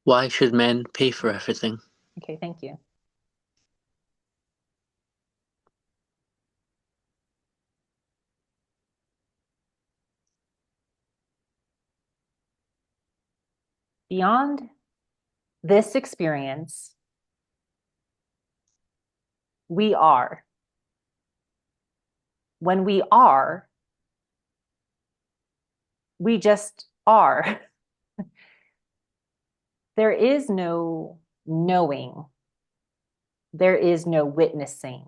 Why should men pay for everything? Okay, thank you. Beyond this experience, we are. When we are, we just are. There is no knowing. There is no witnessing.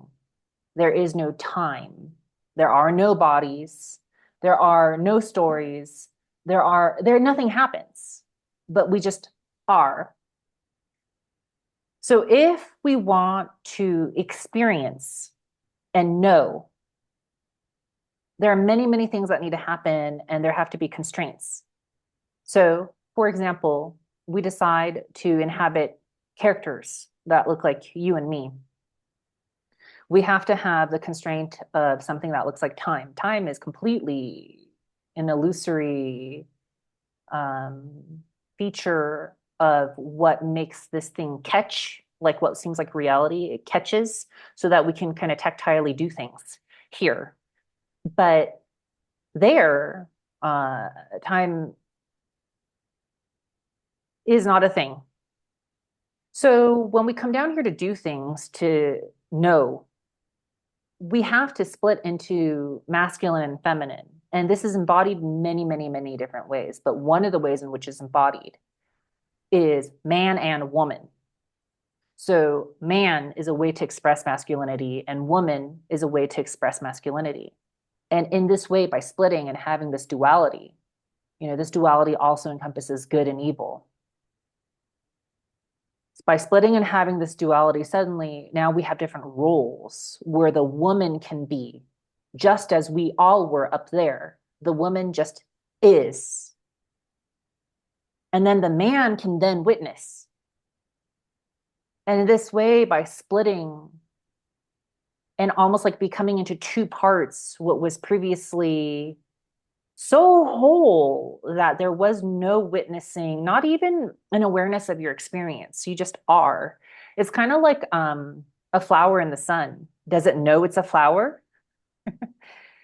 There is no time. There are no bodies. There are no stories. Nothing happens, but we just are. So if we want to experience and know, there are many, many things that need to happen and there have to be constraints. So, for example, we decide to inhabit characters that look like you and me. We have to have the constraint of something that looks like time. Time is completely an illusory um, feature of what makes this thing catch, like what seems like reality. It catches so that we can kind of tactilely do things here. But there, uh, time is not a thing. So when we come down here to do things, to know, we have to split into masculine and feminine. And this is embodied many, many, many different ways. But one of the ways in which it's embodied is man and woman. So man is a way to express masculinity, and woman is a way to express masculinity. And in this way, by splitting and having this duality, this duality also encompasses good and evil. By splitting and having this duality, suddenly now we have different roles where the woman can be just as we all were up there. The woman just is. And then the man can then witness. And in this way, by splitting and almost like becoming into two parts, what was previously so whole that there was no witnessing, not even an awareness of your experience. You just are. It's kind of like a flower in the sun. Does it know it's a flower?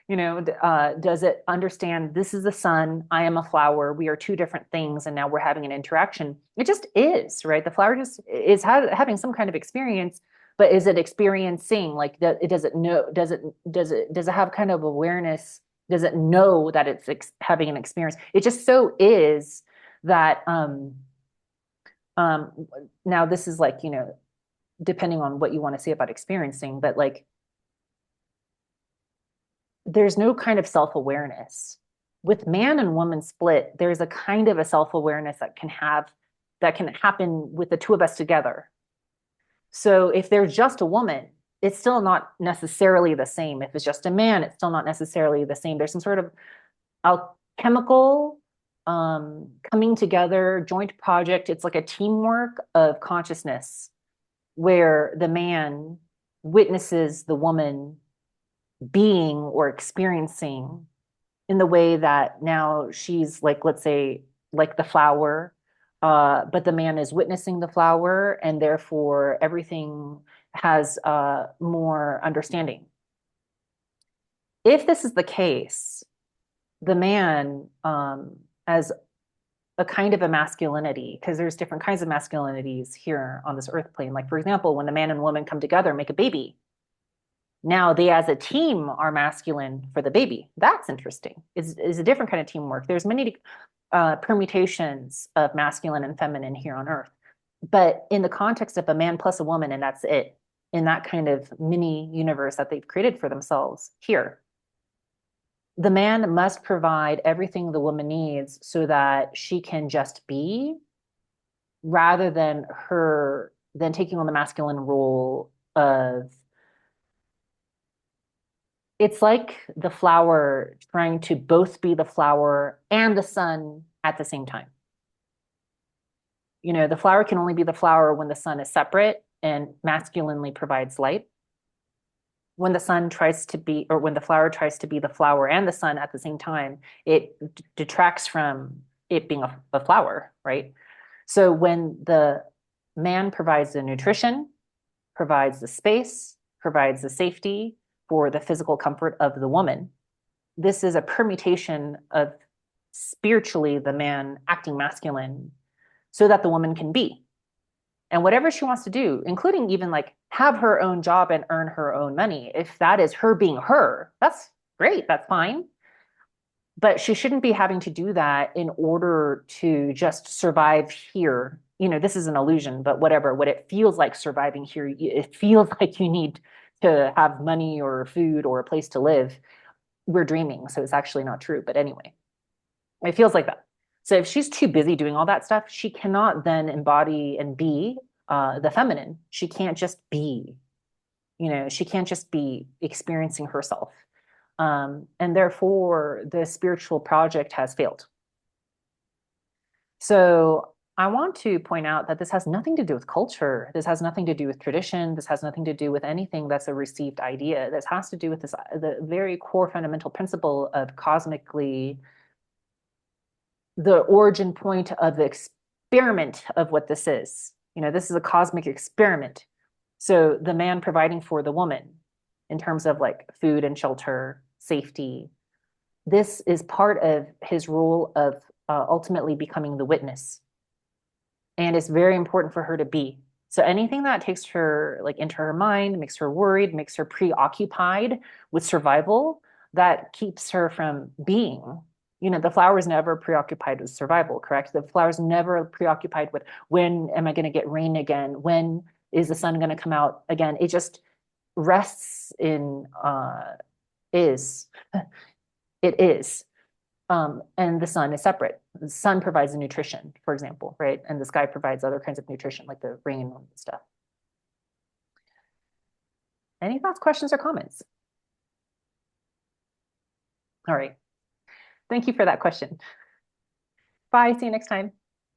Does it understand this is the sun? I am a flower. We are two different things, and now we're having an interaction. It just is, right? The flower just is having some kind of experience, but is it experiencing? Like, does it know? Does it have kind of awareness? Does it know that it's having an experience? It just so is that um now this is like, depending on what you want to say about experiencing, but like there's no kind of self-awareness. With man and woman split, there's a kind of a self-awareness that can happen with the two of us together. So if there's just a woman, it's still not necessarily the same. If it's just a man, it's still not necessarily the same. There's some sort of alchemical coming together, joint project. It's like a teamwork of consciousness where the man witnesses the woman being or experiencing in the way that now she's like, let's say, like the flower, but the man is witnessing the flower, and therefore everything has more understanding. If this is the case, the man, as a kind of a masculinity, because there's different kinds of masculinities here on this earth plane. Like, for example, when the man and woman come together and make a baby, now they as a team are masculine for the baby. That's interesting. Is a different kind of teamwork. There's many permutations of masculine and feminine here on earth. But in the context of a man plus a woman, and that's it, in that kind of mini universe that they've created for themselves here, the man must provide everything the woman needs so that she can just be, rather than taking on the masculine role of, it's like the flower trying to both be the flower and the sun at the same time. The flower can only be the flower when the sun is separate and masculinely provides light. When the sun tries to be, or when the flower tries to be the flower and the sun at the same time, it detracts from it being a flower, right? So when the man provides the nutrition, provides the space, provides the safety for the physical comfort of the woman, this is a permutation of spiritually the man acting masculine so that the woman can be. And whatever she wants to do, including even like have her own job and earn her own money, if that is her being her, that's great, that's fine. But she shouldn't be having to do that in order to just survive here. You know, this is an illusion, but whatever, what it feels like surviving here, it feels like you need to have money or food or a place to live. We're dreaming, so it's actually not true. But anyway, it feels like that. So if she's too busy doing all that stuff, she cannot then embody and be the feminine. She can't just be, you know, she can't just be experiencing herself. And therefore, the spiritual project has failed. So I want to point out that this has nothing to do with culture. This has nothing to do with tradition. This has nothing to do with anything that's a received idea. This has to do with this, the very core fundamental principle of cosmically the origin point of the experiment of what this is. You know, this is a cosmic experiment. So the man providing for the woman in terms of like food and shelter, safety, this is part of his role of ultimately becoming the witness. And it's very important for her to be. So anything that takes her like into her mind, makes her worried, makes her preoccupied with survival, that keeps her from being. You know, the flower is never preoccupied with survival, correct? The flower is never preoccupied with when am I going to get rain again? When is the sun going to come out again? It just rests in is. It is. And the sun is separate. The sun provides the nutrition, for example, right? And the sky provides other kinds of nutrition, like the rain and stuff. Any thoughts, questions, or comments? All right. Thank you for that question. Bye. See you next time.